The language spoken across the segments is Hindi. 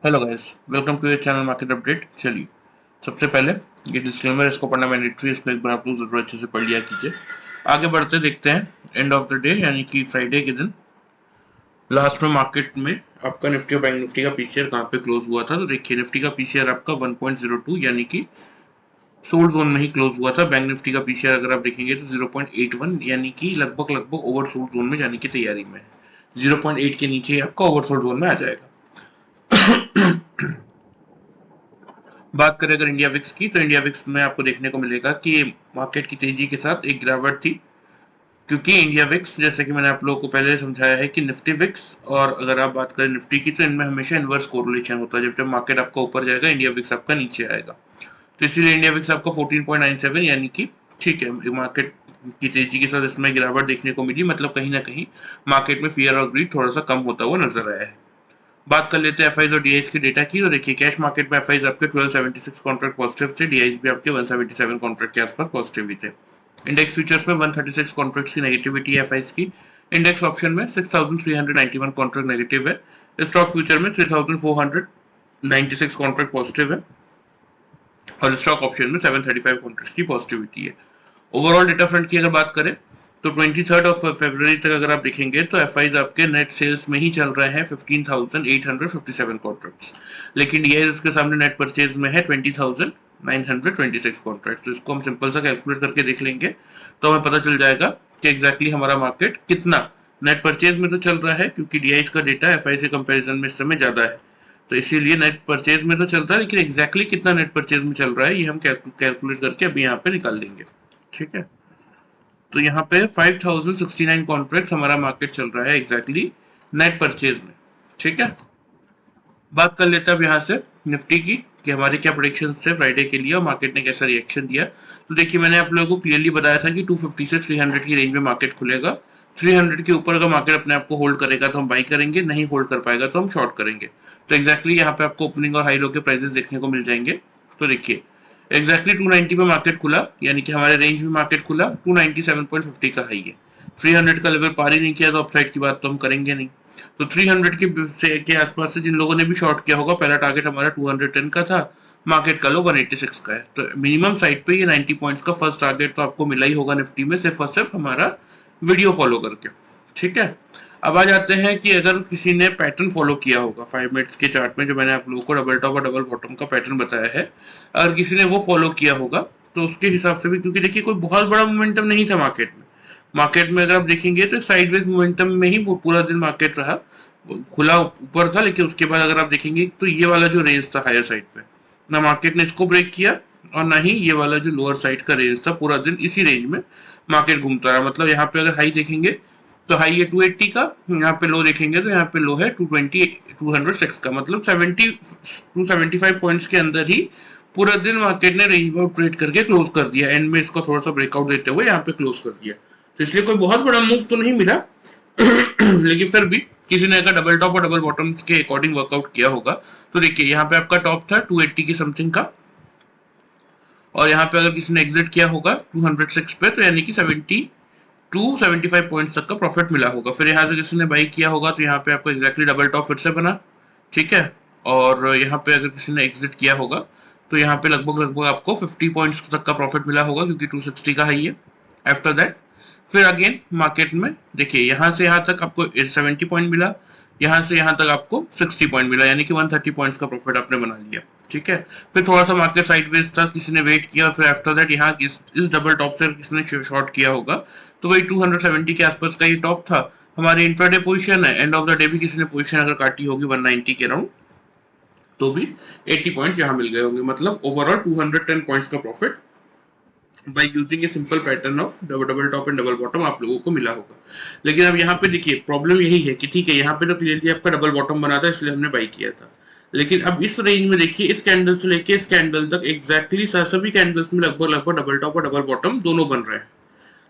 Hello guys, welcome to your channel market update. चलिए, सबसे पहले ये डिस्क्लेमर, इसको पढ़ना मैंडेटरी, इसको एक बार आप लोग जरूर अच्छे से पढ़ लिया कीजिए। आगे बढ़ते देखते हैं एंड ऑफ द डे यानी कि फ्राइडे के दिन लास्ट में मार्केट में आपका निफ्टी और बैंक निफ्टी का पीसीआर कहाँ पे क्लोज हुआ था। तो देखिए, निफ्टी का पीसीआर आपका 1.02 यानी कि सोल्ड जोन में ही क्लोज हुआ था। बैंक निफ्टी का पीसीआर अगर आप देखेंगे तो 0.81 यानी कि लगभग ओवर सोल्ड जोन में जाने की तैयारी में है। 0.8 के नीचे आपका ओवर सोल्ड जोन में आ जाएगा। बात करें अगर इंडिया विक्स की, तो इंडिया विक्स में आपको देखने को मिलेगा कि मार्केट की तेजी के साथ एक गिरावट थी, क्योंकि इंडिया विक्स, जैसे कि मैंने आप लोगों को पहले समझाया है कि निफ्टी विक्स और अगर आप बात करें निफ्टी की, तो इनमें हमेशा इनवर्स कोरिलेशन होता है। जब जब मार्केट आपका ऊपर जाएगा, इंडिया विक्स आपका नीचे आएगा। तो इसीलिए इंडिया विक्स आपका 14.97 यानी कि ठीक है, मार्केट की तेजी के साथ इसमें गिरावट देखने को मिली, मतलब कहीं ना कहीं मार्केट में फियर और ग्रीड थोड़ा सा कम होता हुआ नजर आया है। बात कर लेते हैं एफआईज और डीआईज की डेटा की। तो देखिए, कैश मार्केट में एफआईज आपके 1276 कॉन्ट्रैक्ट पॉजिटिव थे, डीआईज भी आपके 177 कॉन्ट्रैक्ट के आसपास पॉजिटिव ही थे। इंडेक्स फ्यूचर्स में 136 कॉन्ट्रैक्ट्स की नेगेटिविटी है एफआईज की। इंडेक्स ऑप्शन में 6391 कॉन्ट्रैक्ट नेगेटिव है। स्टॉक फ्यूचर में 3496 कॉन्ट्रैक्ट पॉजिटिव है और स्टॉक ऑप्शन में 735 कॉन्ट्रैक्ट्स की पॉजिटिविटी है। ओवरऑल डेटा फ्रंट की अगर बात करें तो 23 फरवरी तक अगर आप देखेंगे तो एफआईज आपके नेट सेल्स में ही चल रहे हैं 15,857 कॉन्ट्रैक्ट्स, लेकिन डीआईज उसके सामने नेट परचेज में है 20,926 कॉन्ट्रैक्ट्स। तो इसको हम सिंपल सा कैलकुलेट करके देख लेंगे तो हमें पता चल जाएगा कि एग्जैक्टली हमारा मार्केट कितना नेट परचेज में तो चल रहा है, क्योंकि डीआईज का डेटा एफआई से कंपेरिजन में इस समय ज्यादा है। तो इसीलिए नेट परचेज में तो चलता है, लेकिन एग्जैक्टली कितना नेट परचेज में चल रहा है ये हम कैलकुलेट करके अभी यहाँ पे निकाल देंगे। ठीक है, तो यहाँ पे 5069 कॉन्ट्रैक्ट हमारा मार्केट चल रहा है एग्जैक्टली नेट परचेज में। ठीक है, बात कर लेते हैं अब यहाँ से निफ्टी की कि हमारे क्या प्रेडिक्शन थे फ्राइडे के लिए और मार्केट ने कैसा रिएक्शन दिया। तो देखिए, मैंने आप लोगों को क्लियरली बताया था कि 250 से 300 की रेंज में मार्केट खुलेगा। 300 के ऊपर अगर मार्केट अपने आप को होल्ड करेगा तो हम बाई करेंगे, नहीं होल्ड कर पाएगा तो हम शॉर्ट करेंगे। तो एग्जैक्टली यहाँ पे आपको ओपनिंग और हाई लो के प्राइसेस देखने को मिल जाएंगे। तो देखिए, एग्जैक्टली 290 पे मार्केट खुला, यानी कि हमारे रेंज में मार्केट खुला। 297.50 का हाई है। 300 का लेवल पार ही नहीं किया तो अपसाइड की बात तो हम करेंगे नहीं। तो 300 के आसपास से जिन लोगों ने भी शॉर्ट किया होगा, पहला टारगेट हमारा 210 का था, मार्केट का लो 186 का है। तो मिनिमम साइड पे ये 90 पॉइंट्स का फर्स्ट टारगेट तो आपको मिला ही होगा निफ्टी में, सिर्फ और सिर्फ हमारा वीडियो फॉलो करके। ठीक है, अब आ जाते हैं कि अगर किसी ने पैटर्न फॉलो किया होगा 5 मिनट्स के चार्ट में, जो मैंने आप लोगों को डबल टॉप और डबल बॉटम का पैटर्न बताया है, अगर किसी ने वो फॉलो किया होगा तो उसके हिसाब से भी, क्योंकि देखिए कोई बहुत बड़ा मोमेंटम नहीं था मार्केट में अगर आप देखेंगे तो साइडवेज मोमेंटम में ही वो पूरा दिन मार्केट रहा, खुला ऊपर था, लेकिन उसके बाद अगर आप देखेंगे तो ये वाला जो रेंज था हायर साइड पे, ना मार्केट ने इसको ब्रेक किया और ना ही ये वाला जो लोअर साइड का रेंज था, पूरा दिन इसी रेंज में मार्केट घूमता रहा। मतलब यहाँ पे अगर हाई देखेंगे तो हाई है 280 का, यहाँ पे लो देखेंगे तो यहाँ पे लो है 206 का, मतलब 275 पॉइंट्स के अंदर ही पूरा दिन मार्केट ने रेंज में ट्रेड करके क्लोज कर दिया। एंड में इसको थोड़ा सा ब्रेकआउट देते हुए यहाँ पे क्लोज कर दिया। तो इसलिए कोई बहुत बड़ा मूव तो नहीं मिला लेकिन फिर भी किसी ने अगर डबल टॉप और डबल बॉटम के अकॉर्डिंग वर्कआउट किया होगा तो देखिए, यहाँ पे आपका टॉप था 280 की समथिंग का, और यहाँ पे अगर किसी ने एग्जिट किया होगा 206 पे, तो यानी कि 75 पॉइंट्स तक का प्रॉफिट मिला होगा। फिर यहाँ से किसी ने बाई किया होगा तो यहाँ पे आपको एग्जैक्टली डबल टॉप फिर से बना। ठीक है, और यहाँ पे अगर किसी ने एग्जिट किया होगा तो यहाँ पे लगभग आपको 50 पॉइंट्स तक का प्रॉफिट मिला होगा, क्योंकि 260 का हाई है। आफ्टर दैट फिर अगेन मार्केट में देखिए, यहाँ से यहाँ तक आपको 70 पॉइंट मिला, यहाँ से यहाँ तक आपको 60 पॉइंट मिला, यानी कि 130 पॉइंट्स का प्रॉफिट आपने बना लिया। ठीक है, फिर थोड़ा सा मार्केट साइडवेज था, किसी ने वेट किया, फिर आफ्टर दैट यहाँ इस डबल टॉप से किसी ने शॉर्ट किया होगा तो वही 270 के आसपास का ये टॉप था। हमारी इंट्राडे पोजीशन है, एंड ऑफ द डे भी किसी ने पोजीशन अगर काटी होगी 190 के अराउंड तो भी 80 पॉइंट्स यहाँ मिल गए होंगे। मतलब ओवरऑल 210 पॉइंट्स का profit by using a simple pattern of double top and double bottom आप लोगों को मिला होगा। लेकिन अब यहाँ पे देखिए, प्रॉब्लम यही है कि ठीक है, यहाँ पे तो क्लियरली आपका डबल बॉटम बना था, इसलिए हमने बाई किया था। लेकिन अब इस रेंज में देखिए, इस कैंडल से लेके इस कैंडल तक एग्जैक्टली सभी कैंडल्स में लगभग डबल टॉप और डबल बॉटम दोनों बन रहे हैं।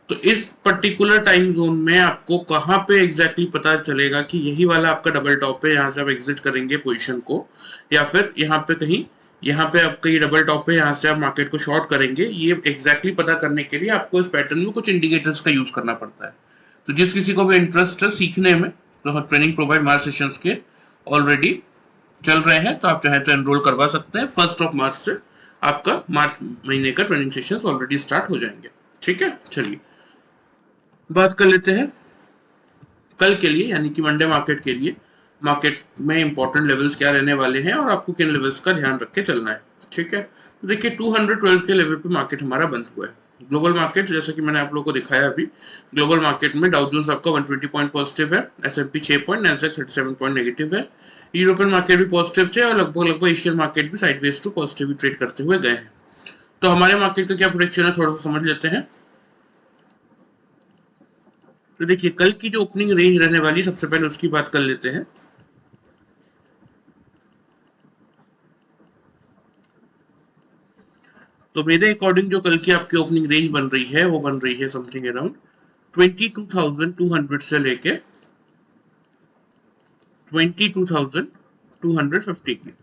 तो इस पर्टिकुलर टाइम जोन में आपको कहाँ पे एग्जैक्टली पता चलेगा कि यही वाला आपका डबल टॉप है, यहाँ से आप एग्जिट करेंगे पोजीशन को, या फिर यहाँ पे कहीं यहाँ पे आपका ये डबल टॉप है, यहाँ से आप मार्केट को शॉर्ट करेंगे, ये एग्जैक्टली पता करने के लिए आपको इस पैटर्न में कुछ इंडिकेटर्स का यूज करना पड़ता है। तो जिस किसी को भी इंटरेस्ट है सीखने में, तो हम ट्रेनिंग प्रोवाइड हमारे सेशंस के ऑलरेडी चल रहे हैं तो आप चाहे तो एनरोल करवा सकते हैं। 1 मार्च से आपका मार्च महीने का ट्रेनिंग सेशन ऑलरेडी स्टार्ट हो जाएंगे। ठीक है, चलिए बात कर लेते हैं कल के लिए, यानी कि मंडे मार्केट के लिए। मार्केट में इंपॉर्टेंट लेवल्स क्या रहने वाले हैं और आपको किन लेवल्स का ध्यान रख के चलना है। ठीक है, तो देखिए 212 के लेवल पे मार्केट हमारा बंद हुआ है। ग्लोबल मार्केट जैसे कि मैंने आप लोगों को दिखाया अभी, ग्लोबल मार्केट में डाउ जोन्स आपका 120 पॉइंट पॉजिटिव है, S&P 6 point, Nasdaq 37 point negative है। यूरोपियन मार्केट भी पॉजिटिव थे और लगभग एशियन मार्केट भी साइडवेज टू पॉजिटिव ट्रेड करते हुए गए हैं। तो हमारे मार्केट का क्या प्रोडिक्शन है थोड़ा सा समझ लेते हैं। तो देखिए कल की जो ओपनिंग रेंज रहने वाली, सबसे पहले उसकी बात कर लेते हैं। तो मेरे अकॉर्डिंग जो कल की आपकी ओपनिंग रेंज बन रही है वो बन रही है समथिंग अराउंड 22,200 से लेके 22,250 की।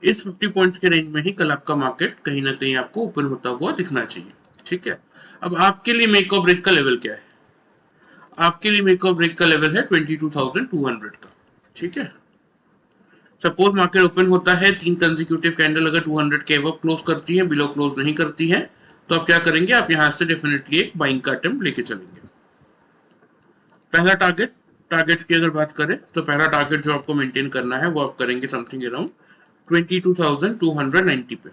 इस 50 पॉइंट्स के रेंज में ही कल आपका मार्केट कहीं ना कहीं आपको ओपन होता हुआ दिखना चाहिए। ठीक है, अब आपके लिए मेक और ब्रेक का लेवल क्या है? आपके लिए मेक और ब्रेक का लेवल है 22,200 का। ठीक है, सपोज मार्केट ओपन होता है, 3 कंसेक्यूटिव कैंडल अगर 200 के अबव क्लोज करती है, बिलो क्लोज नहीं करती है, तो आप क्या करेंगे, आप यहां से डेफिनेटली एक बाइंग का अटेम्प्ट लेके चलेंगे। पहला टारगेट की अगर बात करें तो पहला टारगेट जो आपको मेंटेन करना है वो आप करेंगे समथिंग अराउंड 22,290 पे,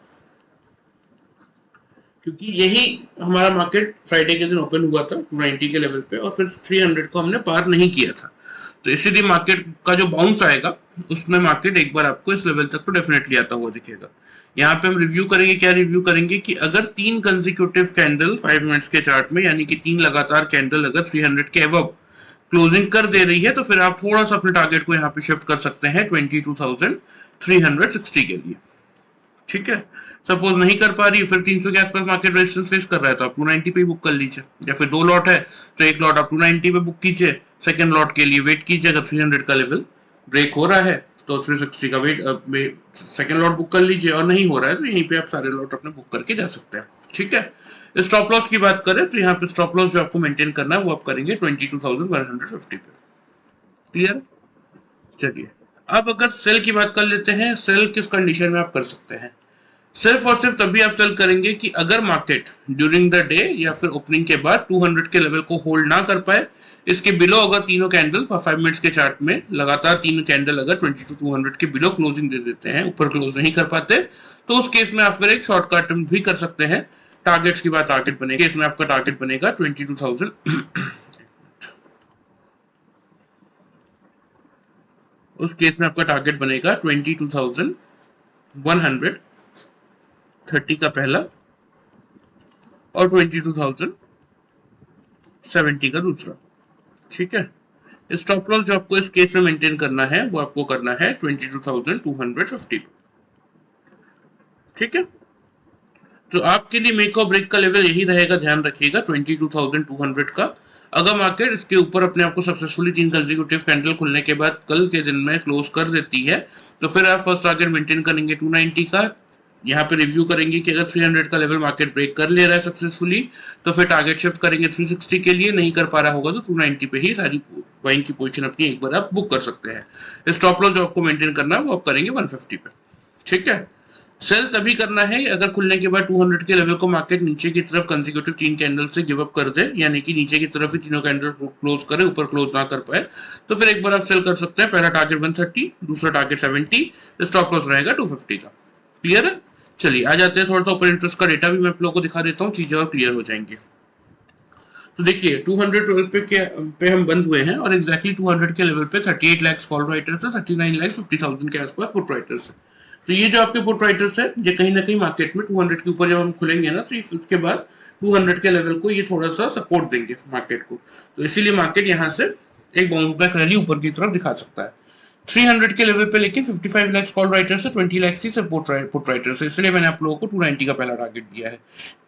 क्योंकि यही हमारा मार्केट फ्राइडे के दिन ओपन हुआ था 290 के लेवल पे और फिर 300 को हमने पार नहीं किया था। तो इसीलिए मार्केट का जो बाउंस आएगा उसमें मार्केट एक बार आपको इस लेवल तक तो डेफिनेटली आता हुआ दिखेगा। यहाँ पे हम रिव्यू करेंगे, क्या रिव्यू करेंगे कि अगर 3 कंसेक्यूटिव कैंडल 5 मिनट्स के चार्ट में, यानी कि 3 लगातार कैंडल अगर 300 के अबव क्लोजिंग कर दे रही है तो फिर आप थोड़ा सा अपने टारगेट को यहाँ पे शिफ्ट कर सकते हैं 22,360 के लिए। ठीक है, सपोज नहीं कर पा रही, फिर 300 के आसपास मार्केट रेजिस्टेंस फेस कर रहा है तो आप 290 पे बुक कर लीजिए, या फिर 2 लॉट है तो एक लॉट आप 290 पे बुक कीजिए, सेकंड लॉट के लिए वेट कीजिए। अगर 300 का लेवल ब्रेक हो रहा है तो 360 का वेट सेकंड लॉट बुक कर लीजिए, और नहीं हो रहा है तो यहीं पे आप सारे लॉट अपने बुक करके जा सकते हैं। ठीक है, स्टॉप लॉस की बात करें तो यहाँ पे स्टॉप लॉस जो आपको मेंटेन करना है वो आप करेंगे 22,150 पे। क्लियर? चलिए अब अगर सेल की बात कर लेते हैं, सेल किस कंडीशन में आप कर सकते हैं? सिर्फ और सिर्फ तभी आप सेल करेंगे कि अगर मार्केट ड्यूरिंग द डे या फिर ओपनिंग के बाद 200 के लेवल को होल्ड ना कर पाए, इसके बिलो अगर तीनों कैंडल 5 मिनट्स के चार्ट में लगातार 3 कैंडल अगर 22,200 के बिलो क्लोजिंग दे देते हैं, ऊपर क्लोज नहीं कर पाते, तो उस केस में आप फिर एक शॉर्ट का अटेम्प्ट भी कर सकते हैं। टारगेट्स की बात टारगेट बनेगा, इसमें आपका टारगेट बनेगा 22,000 उस केस में आपका टारगेट बनेगा 22,130 का पहला और 22,070 का दूसरा। ठीक है, स्टॉप लॉस जो आपको इस केस में मेंटेन करना है वो आपको करना है 22,250। ठीक है, तो आपके लिए मेक और ब्रेक का लेवल यही रहेगा, ध्यान रखिएगा 22,200 का। अगर मार्केट इसके ऊपर अपने आप को सक्सेसफुली 3 कंसेक्यूटिव कैंडल खुलने के बाद कल के दिन में क्लोज कर देती है तो फिर आप फर्स्ट टारगेट मेंटेन करेंगे 290 का। यहाँ पे रिव्यू करेंगे कि अगर 300 का लेवल मार्केट ब्रेक कर ले रहा है सक्सेसफुली तो फिर टारगेट शिफ्ट करेंगे 360 के लिए, नहीं कर पा रहा होगा तो 290 पे ही सारी बाइंग की पोजीशन अपनी एक बार आप बुक कर सकते हैं। स्टॉप लॉस जो आपको मेंटेन करना है वो आप करेंगे 150 पे। ठीक है, सेल तभी करना है अगर खुलने के बाद 200 के लेवल को मार्केट नीचे की तरफ कंसेक्यूटिव 3 कैंडल से गिव अप कर दे, यानी कि नीचे की तरफ ही तीनों कैंडल क्लोज करे, ऊपर क्लोज ना कर पाए, तो फिर एक बार आप सेल कर सकते हैं। पहला टारगेट 130, दूसरा टारगेट 70, स्टॉप लॉस रहेगा 250 का। क्लियर है? चलिए आ जाते हैं थोड़ा सा ओपन इंटरेस्ट का डेटा भी मैं आप लोगों को दिखा देता हूँ, चीजें और क्लियर हो जाएंगी। तो देखिए 212 पे हम बंद हुए हैं और एग्जैक्टली 200 के लेवल पे 38 लाख कॉल राइटर्स है, 39,50,000 के आसपास पुट राइटर्स है। तो ये जो आपके पुट राइटर्स है ये कहीं ना कहीं मार्केट में 200 के ऊपर जब हम खुलेंगे ना तो उसके बाद 200 के लेवल को ये थोड़ा सा सपोर्ट देंगे मार्केट को, तो इसीलिए मार्केट यहाँ से एक बाउंस बैक रैली ऊपर की तरफ दिखा सकता है। 300 के लेवल पे लेकिन 55 लाख कॉल राइटर्स है, 20 लाख ही पुट राइटर्स है, इसलिए मैंने आप लोगों को 290 का पहला टारगेट दिया है,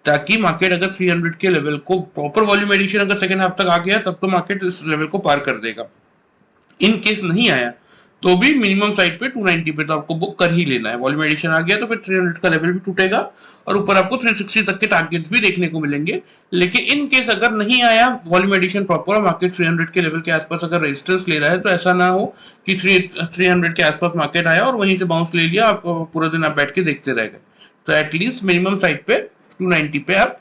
ताकि मार्केट अगर 300 के लेवल को प्रॉपर वॉल्यूम एडिशन अगर सेकंड हाफ तक आ गया तब तो मार्केट इस लेवल को पार कर देगा। इन केस नहीं आया तो भी मिनिमम साइड पे 290 पे तो आपको बुक कर ही लेना है। वॉल्यूम एडिशन आ गया तो फिर 300 का लेवल भी टूटेगा और ऊपर आपको 360 तक के टारगेट्स भी देखने को मिलेंगे। लेकिन इन केस अगर नहीं आया वॉल्यूम एडिशन प्रॉपर, मार्केट 300 के लेवल के आसपास अगर रेजिस्टेंस ले रहा है, तो ऐसा ना हो कि 300 के आसपास मार्केट आया और वहीं से बाउंस ले लिया, आप पूरा दिन आप बैठ के देखते रह गए। तो एटलीस्ट मिनिमम साइड पे 290 पे आप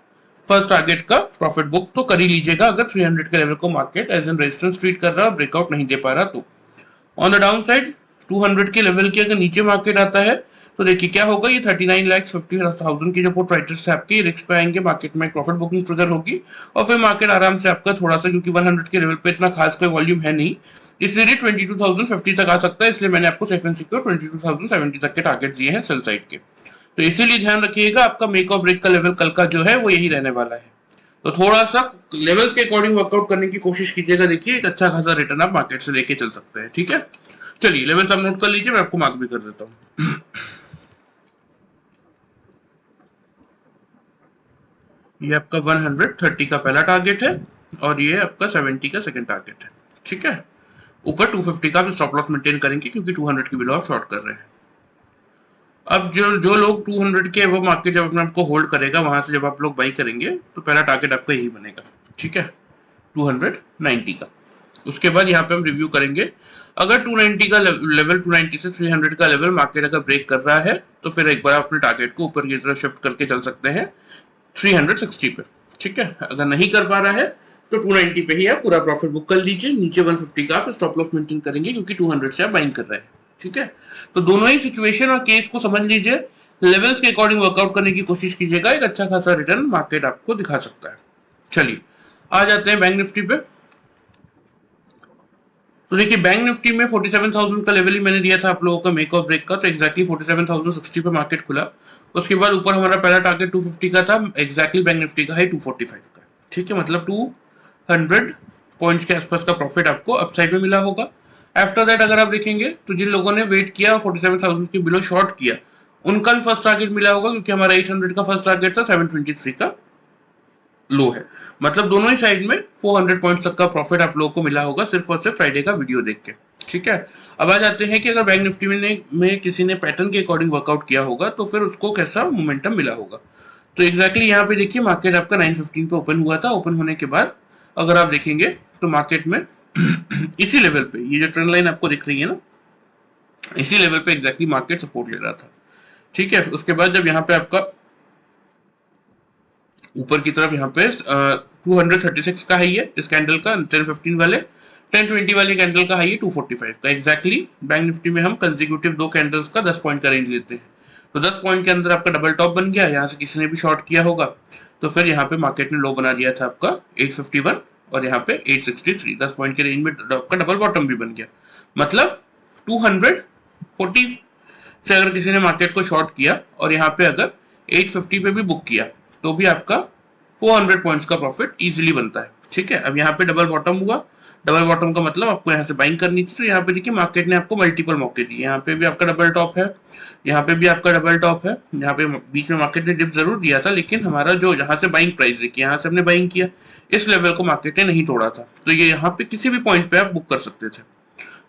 फर्स्ट टारगेट का प्रॉफिट बुक तो कर ही लीजिएगा, अगर 300 के लेवल को market as an resistance treat कर रहा है और ब्रेकआउट नहीं दे पा रहा तो। ऑन द डाउन साइड 200 के लेवल के अगर नीचे मार्केट आता है तो देखिए क्या होगा, ये 39,50,000 की जो पुट राइटर्स है आपकी रिस्क पे आएंगे, मार्केट में प्रॉफिट बुकिंग ट्रिगर होगी और फिर मार्केट आराम से आपका थोड़ा सा, क्योंकि 100 के लेवल पे इतना खास कोई वॉल्यूम है नहीं, इसलिए 22,050 तक आ सकता है। इसलिए मैंने आपको सेफ एंड सिक्योर 22,070 तक के टारगेट दिए हैं सेल साइड के। तो इसीलिए ध्यान रखिएगा, आपका मेक और ब्रेक का लेवल कल का जो है वो यही रहने वाला है। तो थोड़ा सा लेवल्स के अकॉर्डिंग वर्कआउट करने की कोशिश कीजिएगा, देखिए एक अच्छा खासा रिटर्न आप मार्केट से लेके चल सकते हैं। ठीक है, चलिए लेवल्स आप नोट कर लीजिए, मैं आपको मार्क भी कर देता हूँ। ये आपका 130 का पहला टारगेट है और ये आपका 70 का सेकंड टारगेट है। ठीक है, ऊपर 250 का भी स्टॉप लॉस मेंटेन करेंगे क्योंकि 200 के बिलो आप शॉर्ट कर रहे हैं। अब जो लोग 200 के वो मार्केट जब अपने आपको होल्ड करेगा, वहां से जब आप लोग बाई करेंगे तो पहला टारगेट आपका यही बनेगा। ठीक है, 290 का। उसके बाद यहाँ पे हम रिव्यू करेंगे, अगर 290 का लेवल 290 से 300 का लेवल मार्केट अगर ब्रेक कर रहा है तो फिर एक बार अपने टारगेट को ऊपर की तरफ शिफ्ट करके चल सकते हैं 360 पे। ठीक है, अगर नहीं कर पा रहा है तो 290 पे ही आप पूरा प्रॉफिट बुक कर लीजिए, नीचे 150 का आप स्टॉप लॉस मेंटेन करेंगे क्योंकि 200 से आप बाइंग कर रहे हैं। ठीक है, तो दोनों ही सिचुएशन और केस को समझ लीजिए, लेवल्स के अकॉर्डिंग वर्कआउट करने की कोशिश कीजिएगा, एक अच्छा खासा रिटर्न मार्केट आपको दिखा सकता है। चलिए आ जाते हैं बैंक निफ्टी पे। तो देखिए बैंक निफ्टी में 47,000 का लेवल ही मैंने दिया था आप लोगों का मेक और ब्रेक का, तो एक्जैक्टली 47,060 पे मार्केट खुला। उसके बाद ऊपर हमारा पहला टारगेट 250 का था, एक्जैक्टली बैंक निफ्टी का है 245 का। ठीक है, मतलब 200 पॉइंट्स के आसपास का प्रॉफिट आपको अपसाइड में मिला होगा। आफ्टर दैट अगर आप देखेंगे तो जिन लोगों ने वेट किया 47,000 के बिलो शॉर्ट किया, उनका भी फर्स्ट टारगेट मिला होगा, क्योंकि हमारा 800 का फर्स्ट टारगेट था, 723 का लो है। मतलब दोनों ही साइड में 400 पॉइंट्स तक का प्रॉफिट आप लोगों को मिला होगा सिर्फ और सिर्फ फ्राइडे का वीडियो देख के। ठीक है, अब आ जाते हैं कि अगर बैंक निफ्टी में किसी ने पैटर्न के अकॉर्डिंग वर्कआउट किया होगा तो फिर उसको कैसा मोमेंटम मिला होगा। तो एग्जैक्टली यहाँ पे देखिए मार्केट आपका 915 पे ओपन हुआ था। ओपन होने के बाद अगर आप देखेंगे तो मार्केट में इसी लेवल पे ये जो ट्रेंड लाइन आपको दिख रही है ना, इसी लेवल पे एग्जैक्टली मार्केट सपोर्ट ले रहा था। ठीक है, उसके बाद जब यहाँ पे आपका ऊपर की तरफ यहाँ पे 236 का हाई है इस कैंडल का, 1015 वाले 1020 वाले कैंडल का हाई है 245 का। एग्जैक्टली बैंक निफ्टी में हम कंसेक्यूटिव दो कैंडल्स का 10 पॉइंट का रेंज लेते हैं, तो 10 पॉइंट के अंदर आपका डबल टॉप बन गया, यहाँ से किसी ने भी शॉर्ट किया होगा तो फिर यहाँ पे मार्केट ने लो बना दिया था आपका 851 और यहाँ पे 863, 10 पॉइंट के रेंज में आपका डबल बॉटम भी बन गया। मतलब 240 से अगर किसी ने मार्केट को शॉर्ट किया और यहाँ पे अगर 850 पे भी बुक किया तो भी आपका 400 पॉइंट्स का प्रॉफिट इजीली बनता है। ठीक है, अब यहाँ पे डबल बॉटम हुआ, डबल बॉटम का मतलब आपको यहाँ से बाइंग करनी थी, तो यहाँ पे देखिए मार्केट ने आपको मल्टीपल मौके दिए। यहाँ पे भी आपका डबल टॉप है, यहाँ पे भी आपका डबल टॉप है, यहाँ पे बीच में मार्केट ने डिप जरूर दिया था, लेकिन हमारा जो यहाँ से बाइंग प्राइस देखिए, यहाँ से हमने बाइंग किया, इस लेवल को मार्केट ने नहीं तोड़ा था, तो ये यहाँ पे किसी भी पॉइंट पे आप बुक कर सकते थे।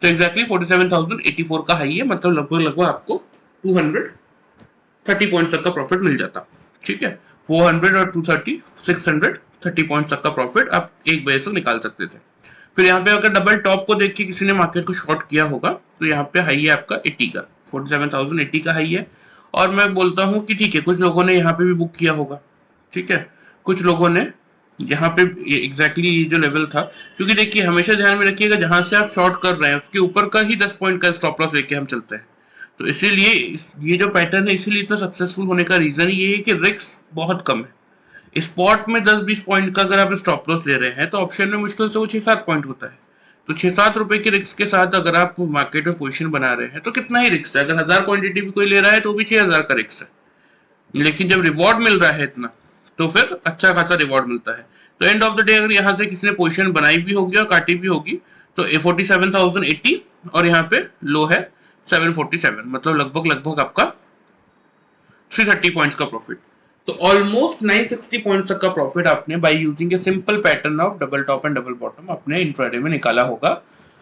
तो एक्जैक्टली 47,084 का हाई है, मतलब लगभग आपको 230 पॉइंट तक का प्रॉफिट मिल जाता। ठीक है, 400 और 230 630 पॉइंट तक का प्रॉफिट आप एक बजे से निकाल सकते थे। फिर यहाँ पे अगर डबल टॉप को देख के किसी ने मार्केट को शॉर्ट किया होगा तो यहाँ पे हाई है आपका 80 का, 47,080 का हाई है। और मैं बोलता हूँ कि ठीक है, कुछ लोगों ने यहाँ पे भी बुक किया होगा। ठीक है, कुछ लोगों ने यहाँ पे एग्जैक्टली ये जो लेवल था, क्योंकि देखिए हमेशा ध्यान में रखिएगा जहां से आप शॉर्ट कर रहे हैं उसके ऊपर का ही 10 पॉइंट का स्टॉप लॉस लेके हम चलते हैं। तो इसीलिए ये जो पैटर्न है इसीलिए इतना सक्सेसफुल होने का रीजन ये है कि रिस्क बहुत कम है। स्पॉट में 10-20 पॉइंट का अगर आप स्टॉप लॉस ले रहे हैं तो ऑप्शन में मुश्किल से वो 6-7 पॉइंट होता है। तो 6-7 रुपए के रिस्क के साथ अगर आप मार्केट में पोजीशन बना रहे हैं तो कितना ही रिस्क है। अगर 1000 क्वांटिटी भी कोई ले रहा है तो भी 6000 का रिस्क है, लेकिन जब रिवॉर्ड मिल रहा है इतना तो फिर अच्छा खासा रिवॉर्ड मिलता है। तो एंड ऑफ द डे अगर यहाँ से किसी ने पोजीशन बनाई भी होगी और काटी भी होगी तो 47,080 और यहाँ पे लो है 747, मतलब लगभग आपका 330 पॉइंट्स का प्रॉफिट। तो ऑलमोस्ट 960 पॉइंट्स तक का प्रॉफिट आपने by using a simple pattern of double top and double bottom अपने इंट्राडे में निकाला होगा,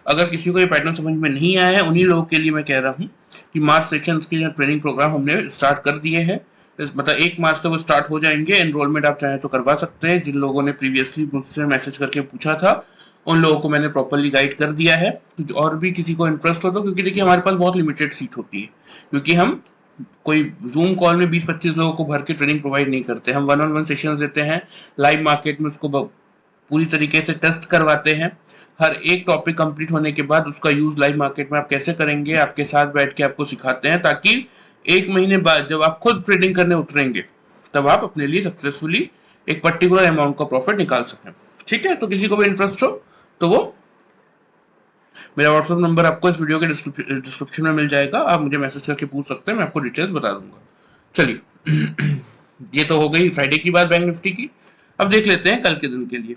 अगर किसी को ये पैटर्न समझ में नहीं आया है, उन्हीं लोगों के लिए मैं कह रहा हूँ कि मार्च सेशन के जो ट्रेनिंग प्रोग्राम हमने स्टार्ट कर दिए हैं, मतलब 1 मार्च से वो स्टार्ट हो जाएंगे। एनरोलमेंट आप चाहें तो करवा सकते हैं। जिन लोगों ने प्रीवियसली मुझसे मैसेज करके पूछा था उन लोगों को मैंने प्रॉपर्ली गाइड कर दिया है। तो और भी किसी को इंटरेस्ट हो तो, क्योंकि देखिए हमारे पास बहुत लिमिटेड सीट होती है, क्योंकि हम कोई जूम कॉल में 20-25 लोगों को भर के ट्रेनिंग प्रोवाइड नहीं करते। हम 1-on-1 सेशन देते हैं, लाइव मार्केट में उसको पूरी तरीके से टेस्ट करवाते हैं। हर एक टॉपिक कंप्लीट होने के बाद उसका यूज लाइव मार्केट में आप कैसे करेंगे आपके साथ बैठ के आपको सिखाते हैं, ताकि 1 महीने बाद जब आप खुद ट्रेडिंग करने उतरेंगे तब आप अपने लिए सक्सेसफुली एक पर्टिकुलर अमाउंट का प्रॉफिट निकाल सकें। ठीक है, तो किसी को भी इंटरेस्ट हो तो वो मेरा व्हाट्सएप नंबर आपको इस वीडियो के डिस्क्रिप्शन में मिल जाएगा, आप मुझे मैसेज करके पूछ सकते हैं, मैं आपको डिटेल्स बता दूंगा। चलिए ये तो हो गई फ्राइडे की बात बैंक निफ्टी की। अब देख लेते हैं कल के दिन के लिए।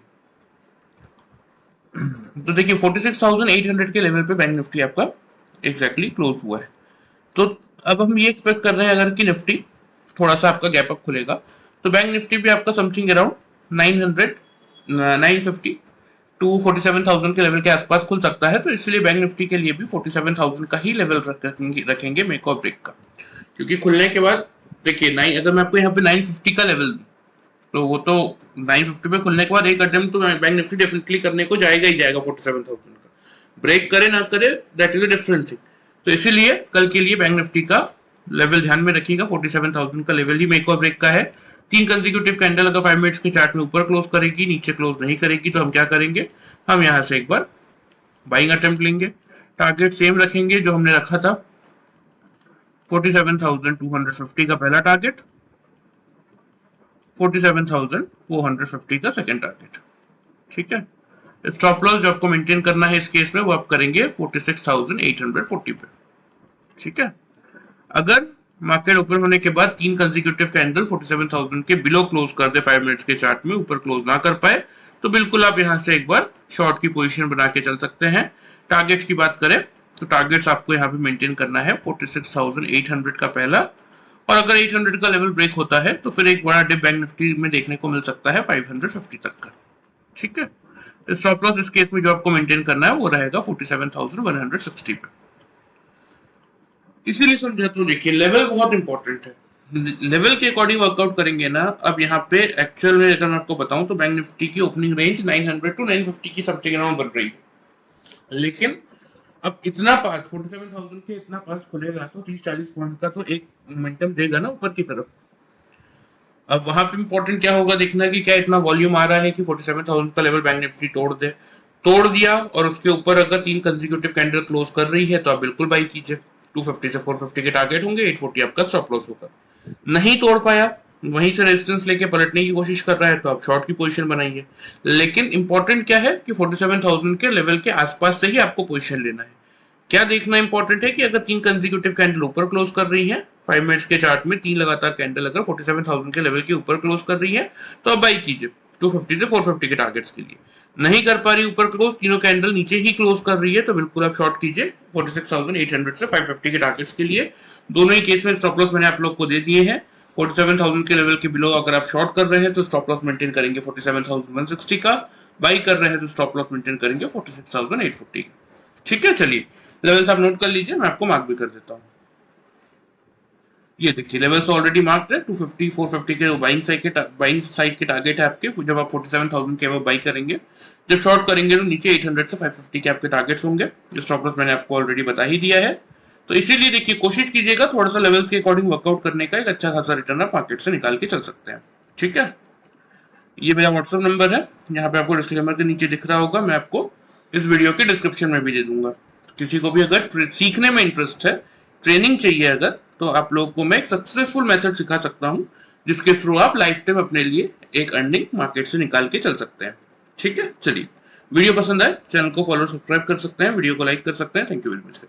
तो देखिए 46,800 के लेवल पे बैंक निफ्टी आपका एग्जैक्टली क्लोज हुआ है। तो अब हम ये एक्सपेक्ट कर रहे हैं अगर कि निफ्टी थोड़ा सा आपका गैप अप खुलेगा तो बैंक निफ्टी भी आपका समथिंग अराउंड 950 टू 47,000 के लेवल के आसपास खुल सकता है। तो इसलिए बैंक निफ्टी के लिए भी 47,000 का ही लेवल रखेंगे मेक और ब्रेक का, क्योंकि खुलने के बाद देखिए अगर मैं आपको यहाँ पे 950 का लेवल दूं तो वो तो 950 पे खुलने के बाद एक अटेम्प्ट तो बैंक निफ्टी डेफिनेटली करने को जाएगा ही जाएगा 47,000 का। ब्रेक करे ना करे that is a different thing. तो इसीलिए कल के लिए बैंक निफ्टी का लेवल ध्यान में रखिएगा, 47,000 का लेवल ही मेक और ब्रेक का है। 3 कंसेक्यूटिव कैंडल अगर 5 मिनट्स के चार्ट में ऊपर क्लोज करेगी, नीचे क्लोज नहीं करेगी, तो हम क्या करेंगे, हम यहाँ से एक बार बाइंग अटेम्प्ट लेंगे। टारगेट सेम रखेंगे जो हमने रखा था, 47,250 का पहला टारगेट, 47,450 का सेकेंड टारगेट। ठीक है, स्टॉप लॉस जो आपको मेंटेन करना है इस केस में वो आप करेंगे 46,840 पे। ठीक है, अगर मार्केट ओपन होने के बाद 3 कंसेक्यूटिव कैंडल 47,000 के बिलो क्लोज कर दे 5 मिनट्स के चार्ट में, ऊपर क्लोज ना कर पाए, तो बिल्कुल आप यहां से एक बार शॉर्ट की पोजीशन बना के चल सकते हैं। टारगेट्स की बात करें तो टारगेट्स आपको यहाँ पे मेंटेन करना है 46,800 का पहला, और अगर 800 का लेवल ब्रेक होता है तो फिर एक बड़ा डिप बैंक निफ्टी में देखने को मिल सकता है 550 तक का। ठीक है, स्टॉप लॉस इस केस में जो आपको मेंटेन करना है वो रहेगा 47,160 पे। इसीलिए समझा, तो देखिए लेवल बहुत इंपॉर्टेंट है, लेवल के अकॉर्डिंग वर्कआउट करेंगे ना। अब यहाँ पे एक्चुअल में अगर मैं आपको बताऊं तो बैंक निफ्टी की ओपनिंग रेंज 900 टू 950 की समथिंग अराउंड बन रही है, लेकिन अब इतना पास 47,000 के इतना पास खुलेगा तो 30-40 पॉइंट का तो एक मोमेंटम देगा ना ऊपर की तरफ। अब वहां पे इंपॉर्टेंट क्या होगा देखना कि क्या इतना वॉल्यूम आ रहा है कि 47,000 का लेवल बैंक निफ्टी तोड़ दिया और उसके ऊपर अगर 3 कंसेक्यूटिव कैंडल क्लोज कर रही है तो आप बिल्कुल बाई कीजिए। 250 से 450 के टारगेट होंगे, 840 आपका स्टॉप लॉस होगा। नहीं तोड़ पाया, वहीं से रेजिस्टेंस लेके पलटने की कोशिश कर रहा है तो आप शॉर्ट की पोजीशन बनाइए। लेकिन इंपॉर्टेंट क्या है कि 47,000 के लेवल के आसपास से ही आपको पोजीशन लेना है। क्या देखना इंपॉर्टेंट है कि अगर 3 कंसेक्यूटिव कैंडल ऊपर क्लोज कर रही है 5 मिनट्स के चार्ट में, 3 लगातार कैंडल अगर 47,000 के लेवल के ऊपर क्लोज कर रही है तो आप बाई कीजिए 250 से 450 के टारगेट्स के लिए। नहीं कर पा रही ऊपर क्लोज, तीनों कैंडल नीचे ही क्लोज कर रही है तो बिल्कुल आप शॉर्ट कीजिए 46,800 से 550 के टारगेट्स के लिए। दोनों ही केस में स्टॉप लॉस मैंने आप लोग को दे दिए हैं। 47,000 के लेवल के बिलो अगर आप शॉर्ट कर रहे हैं तो स्टॉप लॉस मेंटेन करेंगे 47,160 का, बाई कर रहे हैं तो स्टॉप लॉस मेंटेन करेंगे 46,840 का। ठीक है, चलिए लेवल्स आप नोट कर लीजिए, मैं आपको मार्क भी कर देता हूँ। ये देखिए लेवल्स ऑलरेडी मार्क्ड है, 250 450 के बाइंग साइड के टारगेट है आपके, जब आप 47,000 के अब बाई करेंगे। जब शॉर्ट करेंगे तो नीचे 800 से 550 के आपके टारगेट्स होंगे। स्टॉप लॉस मैंने आपको ऑलरेडी बता ही दिया है। तो इसीलिए देखिए कोशिश कीजिएगा थोड़ा सा लेवल्स के अकॉर्डिंग वर्कआउट करने का, एक अच्छा खासा रिटर्न आप मार्केट से निकाल के चल सकते हैं। ठीक है, ये मेरा व्हाट्सएप नंबर है, यहाँ पे आपको डिस्क्लेमर के नीचे दिख रहा होगा, मैं आपको इस वीडियो के डिस्क्रिप्शन में भी दे दूंगा। किसी को भी अगर सीखने में इंटरेस्ट है, ट्रेनिंग चाहिए अगर, तो आप लोगों को मैं एक सक्सेसफुल मेथड सिखा सकता हूँ जिसके थ्रू आप लाइफ टाइम अपने लिए एक अर्निंग मार्केट से निकाल के चल सकते हैं। ठीक है, चलिए वीडियो पसंद आए चैनल को फॉलो सब्सक्राइब कर सकते हैं, वीडियो को लाइक कर सकते हैं। Thank you very much.